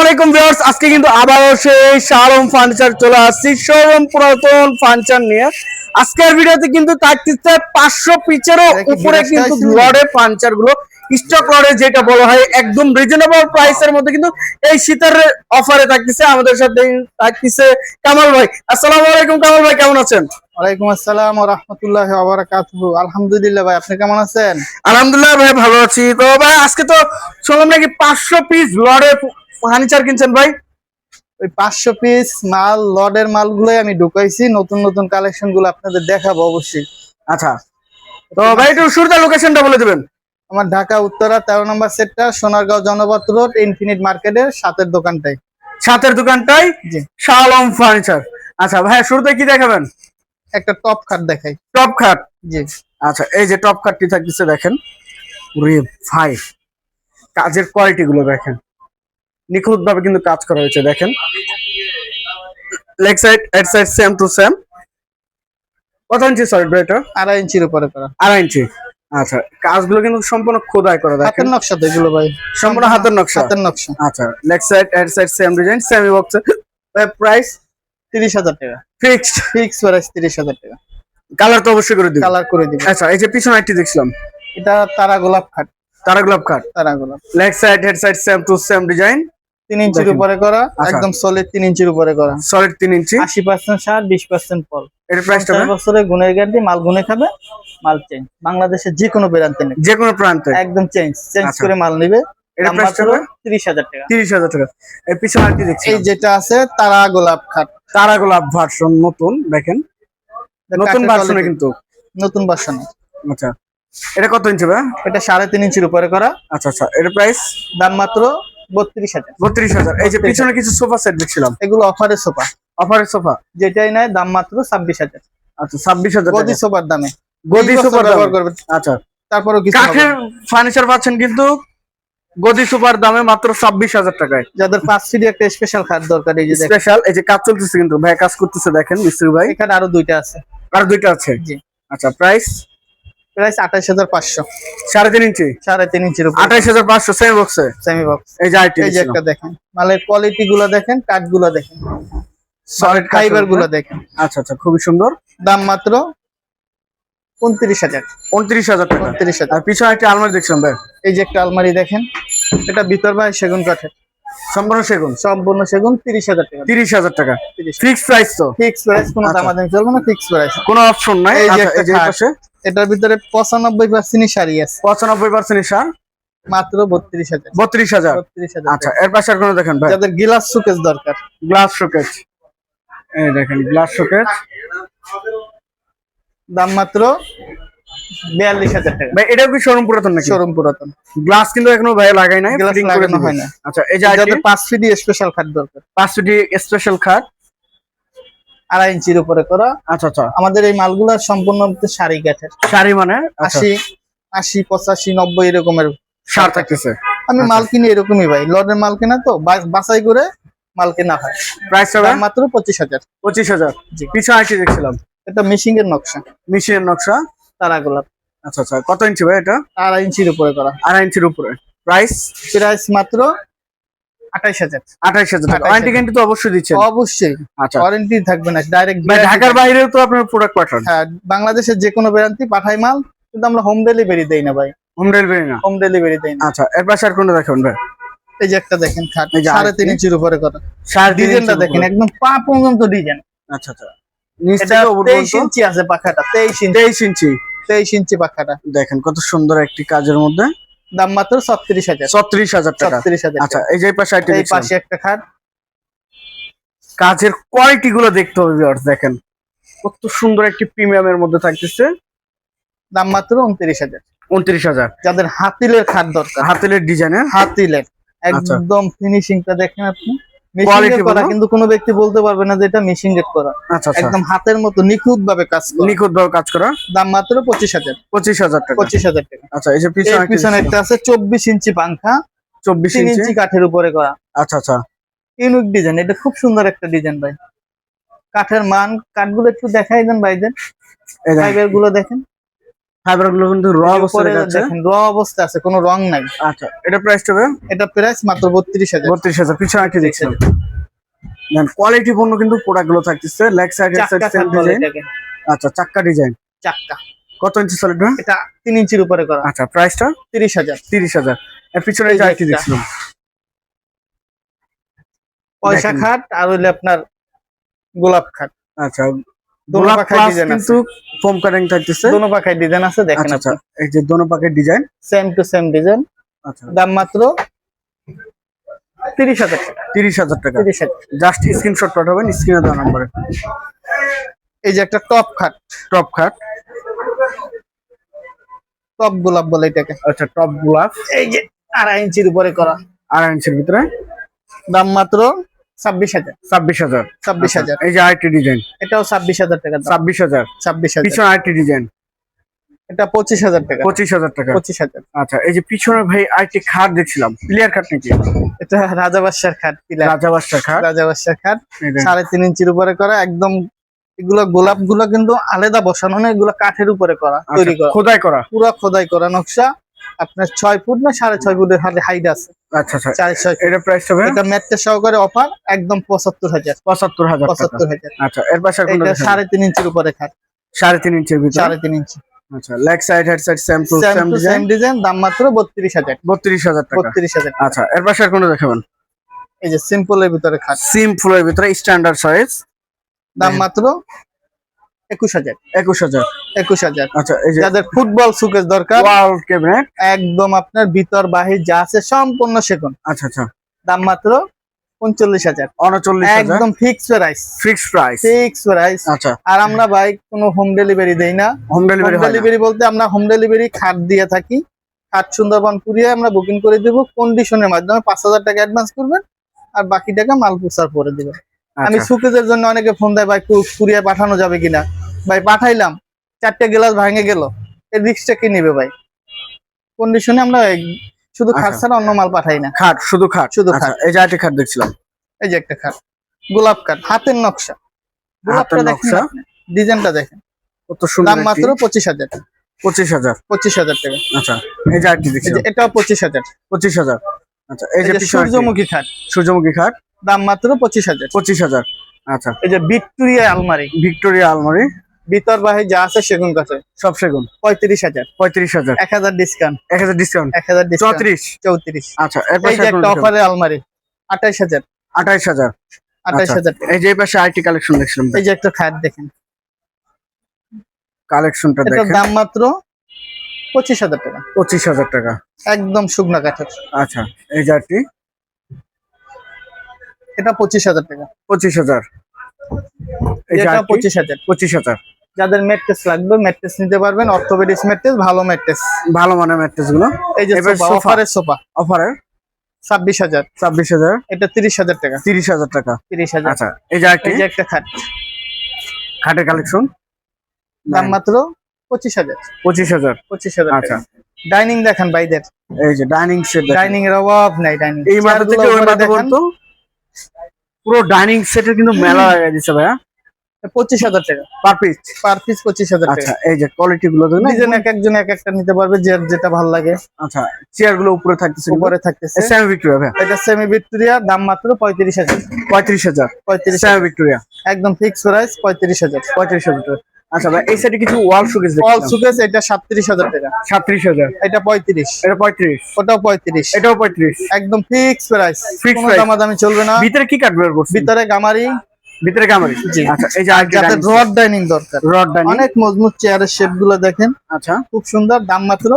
আলাইকুম ভিউয়ার্স, আজকে কিন্তু আবারও সেই শালম ফার্নিচার চলে আসছি শোরুম পুরাতন ফার্নিচার নিয়ে। আজকের ভিডিওতে কিন্তু থাকতেছে 500 পিচেরও উপরে কিন্তু লড়ে ফার্নিচার গুলো স্টক লড়ে, যেটা বলা হয় একদম রিজনেবল প্রাইসের মধ্যে কিন্তু এই শীতের অফারে থাকতেছে। আমাদের সাথে থাকতেছে কামাল ভাই। আসসালামু আলাইকুম কামাল ভাই, কেমন আছেন? ওয়ালাইকুম আসসালাম ওয়া রাহমাতুল্লাহি ওয়া বারাকাতুহু। আলহামদুলিল্লাহ ভাই, আপনি কেমন আছেন? আলহামদুলিল্লাহ ভাই, ভালো আছি। তো ভাই আজকে তো শুনলাম নাকি 500 পিস লড়ে ফার্নিচার কিনছেন ভাই? ওই 500 পিস মাল, লটের মালগুলোই আমি ঢুকাইছি। নতুন নতুন কালেকশন গুলো আপনাদের দেখাবো অবশ্যই। আচ্ছা, তো ভাই একটু শুরুতে লোকেশনটা বলে দিবেন। আমার ঢাকা উত্তরা 13 নম্বর সেক্টর, সোনারগাঁও জনপথ রোড, ইনফিনিট মার্কেটের সাথের দোকানটাই। সাথের দোকানটাই জি, শালম ফার্নিচার। আচ্ছা ভাই, শুরুতে কি দেখাবেন? একটা টপ খাট দেখাই। টপ খাট। জি, আচ্ছা, এই যে টপ খাটটি থাকতেছে দেখেন। ওরে ভাই, কাজের কোয়ালিটি গুলো দেখেন, নিখুঁত ভাবে কিন্তু কাজ করা হয়েছে। দেখেন leg side head side same to same. কত ইঞ্চি সলিড ভাই এটা? 2.5 ইঞ্চির উপরে করা। 2.5 ইঞ্চি। আচ্ছা, কাজগুলো কিন্তু সম্পূর্ণ খোদাই করা দেখেন, হাতের নকশা তো এগুলো ভাই, সম্পূর্ণ হাতের নকশা। হাতের নকশা। আচ্ছা, leg side head side same design, semi box. Price 30,000 টাকা ফিক্সড। ফিক্স প্রাইস, 30,000 টাকা। কালার তো অবশ্যই করে দিবেন। কালার করে দিব। আচ্ছা, এই যে পিছনে একটি দেখছিলাম, এটা তারা গোলাপ খাট। তারা গোলাপ কাট। তারা গোলাপ leg side head side same to same design, 3 ইঞ্চির দেখেন। উপরে করা, আচ্ছা। একদম সলিড 3 ইঞ্চির উপরে করা। সলিড 3 ইঞ্চি। 80% সার, 20% ফল। এর প্রাইসটা 4 বছরের গুণের গ্যারান্টি, মাল গুনে খাবে, মাল চেঞ্জ। বাংলাদেশের যে কোনো প্রান্তে নেই, যে কোনো প্রান্তে একদম চেঞ্জ আচ্ছা। করে মাল নিবে। এর দাম প্রাইসটা মাত্র 30,000 টাকা। 30,000 টাকা। এর পিছনে আরেকটি দেখছি, এই যেটা আছে তারা গোলাপ খাট, তারা গোলাপ ভার্সন নতুন। দেখেন নতুন কাঠের ভার্সনে quality, কিন্তু। নতুন ভার্সন। আচ্ছা, এটা কত ইঞ্চি ভাই? এটা 3.5 ইঞ্চির উপরে করা। আচ্ছা আচ্ছা, এর প্রাইস দাম মাত্র 32,000। 32,000। এই যে পিছনে কিছু সোফা সেট দেখছিলাম, এগুলো অফারের সোফা, অফারের সোফা। যেটাই নাই দাম মাত্র 26,000। আচ্ছা, 26,000 গদি টাকা। সোফার দামে, গদি সোফার ব্যবহার করবে। আচ্ছা, তারপরও কিছু হবে কাঠের না। ফার্নিচার পাচ্ছেন কিন্তু গদি সোফার দামে মাত্র 26,000 টাকায়। যাদের 5 ফিট একটা স্পেশাল খাট দরকার, এই যে দেখেন, স্পেশাল। এই যে কাজ চলতেছে কিন্তু ভাই, কাজ করতেছে দেখেন মিস্ত্রি ভাই। এখানে আরো দুইটা আছে। আর দুইটা আছে। জি, আচ্ছা, প্রাইস প্রাইস 28,500। 3.5 ইঞ্চি। 3.5 ইঞ্চির উপর 28,500 সেমি বক্সে। Semi box. এই যে আইটি এই যে একটা দেখেন, মালের কোয়ালিটি গুলো দেখেন, কাঠ গুলো দেখেন, সলিড ফাইবার গুলো দেখেন। আচ্ছা আচ্ছা, খুবই সুন্দর। দাম মাত্র 29,000। 29,000 টাকা। 29,000। আর পিছনে একটা আলমারি দেখছিলাম ভাই, এই যে একটা আলমারি দেখেন, এটা ভিতর ভাই সেগুন কাঠের, সম্পূর্ণ সেগুন। সম্পূর্ণ সেগুন, 30,000 টাকা। 30,000 টাকা 30,000 ফিক্স প্রাইস তো? ফিক্স প্রাইস, কোনো আচ্ছা। দামাদামি চলবে না, ফিক্স প্রাইস। কোনো অপশন নাই। এই যে আচ্ছা, একটা এই যে খাট, পাশে এটার ভিতরে 95% শাড়ি আছে, 95% ইশার, মাত্র 32,000। 32,000। 32,000। আচ্ছা, এর পাশে আর কোনো দেখেন ভাই, যাদের গ্লাস শোকেস দরকার, গ্লাস শোকেস। এই দেখেন গ্লাস শোকেস, দাম মাত্র 42,000 টাকা। ভাই এটাও কি শোরুম পুরাতন নাকি? শোরুম পুরাতন, গ্লাস কিন্তু এখনো ভাই লাগাই নাই, গ্লাস ফিটিং করে লাগানো দিবে। হয় না। আচ্ছা, এই যে যাদের 5 ফিট স্পেশাল খাট দরকার, 5 ফিটি স্পেশাল খাট, 2.5 ইঞ্চির উপরে করা। আচ্ছা আচ্ছা, আমাদের এই মালগুলা সম্পূর্ণ শাড়ি কাঠের, শাড়ি মানে 80, 80, 85, 90 এরকমের শাড় থাকতেছে। আমি মাল কিনি এরকমই ভাই, লটের মাল কেনা তো, বাছাই করে মাল কেনা হয়। প্রাইস হবে দাম মাত্র 25,000। 25,000। জি। পিছনে আইটি দেখছিলাম, এটা মেশিং এর নকশা, মেশিনের নকশা। তারা গোলাপ, আচ্ছা আচ্ছা, কত ইঞ্চি ভাই এটা? 2.5 ইঞ্চির উপরে করা। 2.5 ইঞ্চির উপরে। প্রাইস প্রাইস মাত্র 28,000। 28,000 টাকা। ওয়ারেন্টি গ্যারান্টি তো অবশ্যই দিচ্ছেন? অবশ্যই, আচ্ছা, ওয়ারেন্টি থাকবে না, ডাইরেক্ট। ভাই ঢাকার বাইরেও তো আপনার প্রোডাক্ট পাঠান? হ্যাঁ, বাংলাদেশের যে কোনো ব্রান্ডই পাঠাই মাল, কিন্তু আমরা হোম ডেলিভারি দেই না ভাই, হোম ডেলিভারি না? হোম ডেলিভারি দেই না। আচ্ছা, এর পাশে আর কোনটা দেখুন ভাই? এই যে একটা দেখেন খাট, এই যে 3.5 ইঞ্চির উপরে করা। 3.5 ডিজাইনটা ইঞ্চির দেখেন, উপরে। একদম পা পর্যন্ত ডিজাইন। আচ্ছা আচ্ছা, নিচ এটা থেকে উপর 23 পর্যন্ত ইঞ্চি আছে পাখাটা, 23 ইঞ্চি। 23 ইঞ্চি। 23 ইঞ্চি পাখাটা। দেখেন কত সুন্দর একটি কাজের মধ্যে। দাম মাত্র 36,000। 36,000 টাকা। 36,000। আচ্ছা, এই যে পাশে আইটি এই দেখছিলাম, পাশে একটা খাট, কাজের কোয়ালিটি গুলো দেখতে হবে ভিউয়ার্স। দেখেন কত সুন্দর একটি প্রিমিয়ামের মধ্যে থাকতেছে। দাম মাত্র 29,000। 29,000। যাদের হাতিলের খাট দরকার, হাতেলের ডিজাইনের। হাতিলের আচ্ছা। একদম ফিনিশিংটা দেখেন আপনি, মেশিং Quality এর করা, বলো। কিন্তু কোনো ব্যক্তি বলতে পারবে না যে এটা মেশিং এর করা। আচ্ছা আচ্ছা, একদম হাতের মতো নিখুঁত ভাবে কাজ করা। নিখুঁত ভাবে কাজ করা। দাম মাত্র 25,000। 25,000 টাকা। 25,000 টাকা। আচ্ছা, এই যে এর পিছনে পিছনে একটা আছে 24 ইঞ্চি পাংখা, 24 3 ইঞ্চি। ইঞ্চি কাঠের উপরে করা। আচ্ছা আচ্ছা, ইউনিক ডিজাইন, এটা খুব সুন্দর একটা ডিজাইন ভাই। কাঠের মান, কাঠগুলো একটু দেখাই দেন ভাইদের, এই দেখেন। ফাইবার গুলো দেখেন, ফাইবার গুলো কিন্তু র অবস্থায় আছে, দেখেন র অবস্থা আছে, কোনো রং নাই। আচ্ছা এটা প্রাইসটা হবে, এটা প্রাইস মাত্র 32000। 32000 পিছনে কি দেখছেন দেন কোয়ালিটি পূর্ণ কিন্তু প্রোডাক্ট গুলো থাকতেছে, leg side head side same design. আচ্ছা চাক্কা ডিজাইন, চাক্কা কত ইঞ্চি সলিড ভাই? এটা 3 ইঞ্চির উপরে করা। আচ্ছা প্রাইসটা 30000। 30000। এর পিছনে যা কি দেখছিলাম পয়সা খাট আর হইলে আপনার গোলাপ খাট। আচ্ছা দোনো পাখায় ডিজাইন কিন্তু ফোম কাটিং থাকতেছে, দোনো পাখায় ডিজাইন আছে দেখেন। আচ্ছা এই যে দোনো পাখের design same to same design. আচ্ছা দাম মাত্র 30000 টাকা। 30000 টাকা। 30000। জাস্ট স্ক্রিনশট পাঠাবেন স্ক্রিনে দেওয়া নম্বরে। এই যে একটা টপ খাট, টপ খাট, টপ গোলাপ বলে এটাকে। আচ্ছা টপ গোলাপ, এই যে 2.5 ইঞ্চির উপরে করা, 2.5 ইঞ্চির ভিতরে, দাম মাত্র 26000। 26000। 26000। এই যে আইটি ডিজাইন, এটাও 26000 টাকা। 26000। 26000। পিছনে আইটি ডিজাইন, এটা 25000 টাকা। 25000 টাকা। 25000। আচ্ছা এই যে পিছনে ভাই আইটি খাট দেখছিলাম, প্লেয়ার খাট নাকি? এটা রাজাবাদশার খাট, পিলার রাজাবাদশাহ খাট, রাজাবাদশার খাট, এই যে 3.5 ইঞ্চির উপরে করা একদম। এগুলো গোলাপ গুলো কিন্তু আলাদা বসানো না, এগুলো কাঠের উপরে করা, তৈরি করা, খোদাই করা, পুরো খোদাই করা নকশা। আপনার 6 ফুট না 6.5 ফুটের হাইট আছে। আচ্ছা আচ্ছা 4.5। এটা প্রাইস হবে, এটা ম্যাট্রেস সহকারে অফার একদম 75000। 75000 টাকা। 75000। আচ্ছা এর পাশে কোন এটা 3.5 ইঞ্চির উপরে খাট, 3.5 ইঞ্চির ভিতরে, 3.5 ইঞ্চি। আচ্ছা leg side head side same to same same design, দাম মাত্র 32000। 32000 টাকা। 32000। আচ্ছা এর পাশে কোন দেখাবেন? এই যে সিম্পলের ভিতরে খাট, সিম্পলের ভিতরে স্ট্যান্ডার্ড সাইজ, দাম মাত্র 21000। 21000। 21000। আচ্ছা এই যে যাদের ফুটবল সুকেস দরকার, ওয়াল ক্যাবিনেট, একদম আপনার ভিতর বাহির যা আছে সম্পূর্ণ সেগুন, আচ্ছা আচ্ছা দাম মাত্র 39000। 39000 একদম fix price. Fixed price. Fix price. আচ্ছা আর আমরা ভাই কোনো হোম ডেলিভারি দেই না। হোম ডেলিভারি হয় না? ডেলিভারি বলতে আমরা হোম ডেলিভারি খাট দিয়ে থাকি। খাট সুন্দরবন কুরিয়ার আমরা বুকিং করে দেব, কন্ডিশনের মাধ্যমে 5000 টাকা অ্যাডভান্স করবেন আর বাকি টাকা মাল পুষার পরে দিবেন। আমি আচ্ছা সুকেজের জন্য অনেকে ফোন দেয়, ভাই কুরিয়ার পাঠানো যাবে কিনা? ভাই পাঠাইলাম, 4টা গ্লাস ভাঙে গেল, এর রিস্কটা কি নেবে ভাই? কন্ডিশনে আমরা শুধু খাট আচ্ছা। ছাড়া অন্য মাল পাঠাই না। খাট, শুধু খাট, শুধু আচ্ছা খাট। এই যে আইটি খাট দেখছিলাম, এই যে একটা খাট, গোলাপ কাঠ, হাতের নকশা, গোলাপটা হাতের দেখেন, নকশা, ডিজাইনটা দেখেন, কত সুন্দর। দাম মাত্র 25000। 25000। 25000 টাকা। আচ্ছা এই যে আইটি এই যে দেখছিলাম, এটাও 25000। 25000। আচ্ছা এই এই যে যে পিছনে সূর্যমুখী খাট, সূর্যমুখী খাট, দাম মাত্র 25000। 25000। আচ্ছা এই যে ভিক্টোরিয়া আলমারি, ভিক্টোরিয়া আলমারি, ভিতর বাহির যা আছে সেগুন কাঠের, সব সেগুন, 35000। 35000। 1000 ডিসকাউন্ট, 1000 ডিসকাউন্ট, 1000 ডিসকাউন্ট, 34। 34। আচ্ছা এর এই পাশে যে একটা অফারে আলমারি, 28000। 28000। 28000 টাকা। এই যে এই পাশে আইটি কালেকশন দেখছিলাম, এই যে একটা খাট দেখেন, কালেকশনটা এটার দেখেন, দাম মাত্র 25000 টাকা। 25000 টাকা। একদম শুকনা কাঠের। আচ্ছা এই যে আইটি, এটা 25000 টাকা। 25000। এই যে এটা আইটি 25000। 25000। যাদের ম্যাট্রেস লাগবে ম্যাট্রেস নিতে পারবেন, অর্থোপেডিক্স ম্যাট্রেস, ভালো ম্যাট্রেস। ভালো মানের ম্যাট্রেস গুলো। এই যে এবার সোফা, সোফা। অফারের সোফা, অফারের 26000। 26000। এটা 30000 টাকা। 30000 টাকা। 30000। আচ্ছা এই যে আইটি এই যে একটা খাট, খাটের কালেকশন, দাম মাত্র 25000। 25000। 25000 আচ্ছা টাকা। ডাইনিং দেখেন ভাইদের, এই যে ডাইনিং সেট, ডাইনিং এর অভাব নাই। ডাইনিং এই মাথা থেকে ওই মাথা পর্যন্ত পুরো ডাইনিং সেটের কিন্তু মেলা হয়ে গেছে ভাইয়া। 25000 টাকা পার পিস। পার পিস, 25000 টাকা। আচ্ছা এই যে কোয়ালিটি গুলো দেখুন, ডিজাইন এক একজন এক একটা নিতে পারবে, যে যেটা ভালো লাগে। আচ্ছা চেয়ার গুলো উপরে থাকতেছে, উপরে থাকতেছে। সেমি ভিক্টোরিয়া ভাইয়া, এটা সেমি ভিক্টোরিয়া, দাম মাত্র 35000। 35000। 35। সেমি ভিক্টোরিয়া একদম ফিক্স প্রাইস 35000। 35000 টাকা। আচ্ছা ভাই এই সাইডে কিছু ওয়াল শোকেস অল দেখছিলাম, সুকেস, এটা 37000 টাকা। 37000। এটা 35। এটা 35। ওটাও 35। এটাও 35। একদম ফিক্স প্রাইস, Fixed কোনো price। দামাদামি চলবে না। ভিতরে কি কাট বের করছে? ভিতরে গামারি, ভিতরে কামারি। জি। আচ্ছা এই যে যাদের রড ডাইনিং দরকার, রড ডাইনিং, অনেক মজবুত চেয়ারের শেপ গুলো দেখেন, আচ্ছা খুব সুন্দর, দাম মাত্র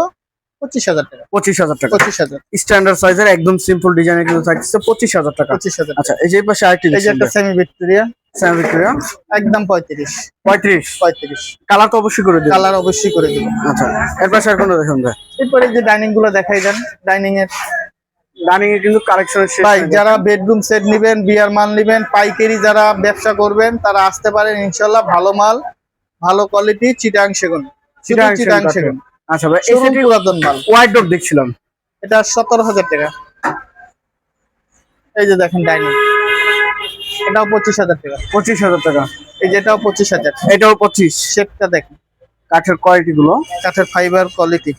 25000 টাকা। 25000 টাকা। 25000। স্ট্যান্ডার্ড সাইজের একদম সিম্পল ডিজাইনের কিন্তু থাকছে 25000 টাকা। 25000। আচ্ছা এই যে এই পাশে আইটি এই যে একটা সেমি ভিক্টোরিয়া, সেমি ভিক্টোরিয়া, একদম 35। 35। কালার তো অবশ্যই করে দিবেন। কালার অবশ্যই করে দিব। আচ্ছা এর পাশে আর কোন দেখুন ভাই? এরপরে যে ডাইনিং গুলো দেখাই দেন, ডাইনিং এর ডাইনিং এর কিন্তু কালেকশনের শেষ ভাই নাই। যারা বেডরুম সেট নেবেন, বিয়ার মাল নেবেন, পাইকারি যারা ব্যবসা করবেন তারা আসতে পারেন, ইনশাল্লাহ ভালো মাল, ভালো কোয়ালিটি, চিটাং সেগুন, চিটাং চিটাং সেগুন। সেগুন। আচ্ছা ভাই এই শোরুম সেটি পুরাতন মাল, হোয়াইট ডোর দেখছিলাম, এটা 17000 টাকা। এই যে দেখেন ডাইনিং, এটাও 25000 টাকা। 25000 টাকা। এই যেটাও 25000। এটাও 25। শেপটা দেখেন, কাঠের কোয়ালিটি গুলো, কাঠের ফাইবার কোয়ালিটি।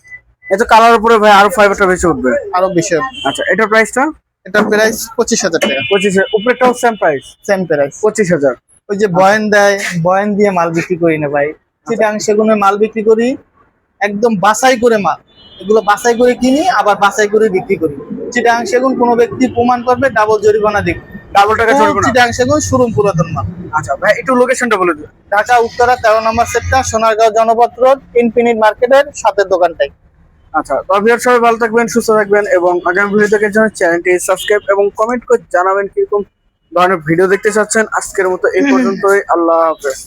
এটা কালার উপরে ভাই আরো ফাইবারটা বেশি উঠবে। আরো বেশি হবে। আচ্ছা, এটার প্রাইসটা? এটা প্রাইস 25,000 টাকা। 25,000। উপরেটাও সেম প্রাইস? Same price 25,000। ওই যে বয়ান দেয়, বয়ান দিয়ে মাল বিক্রি করি না ভাই, চিটাং সেগুনের মাল বিক্রি করি, একদম বাছাই করে মাল, এগুলো বাছাই করে কিনি আবার বাছাই করে বিক্রি করি। চিটাং সেগুন কোনো ব্যক্তি প্রমাণ করবে, ডাবল জরিমানা দিবে। ডাবল টাকা চলবে না? চিটাং সেগুন শোরুম পুরাতন মাল। আচ্ছা ভাই, একটু লোকেশনটা বলে দিন। ঢাকা উত্তরা 13 নম্বর সেক্টর, সোনারগাঁও জনপথ রোড, ইনফিনিট মার্কেটের সাথে দোকানটাই। আচ্ছা, তো ভিউয়ার সবাই ভালো থাকবেন, সুস্থ থাকবেন এবং আগামী ভিডিও দেখার জন্য চ্যানেলটি সাবস্ক্রাইব এবং কমেন্ট করে জানাবেন কিরকম ধরনের ভিডিও দেখতে চাচ্ছেন। আজকের মতো এই পর্যন্তই, আল্লাহ হাফেজ।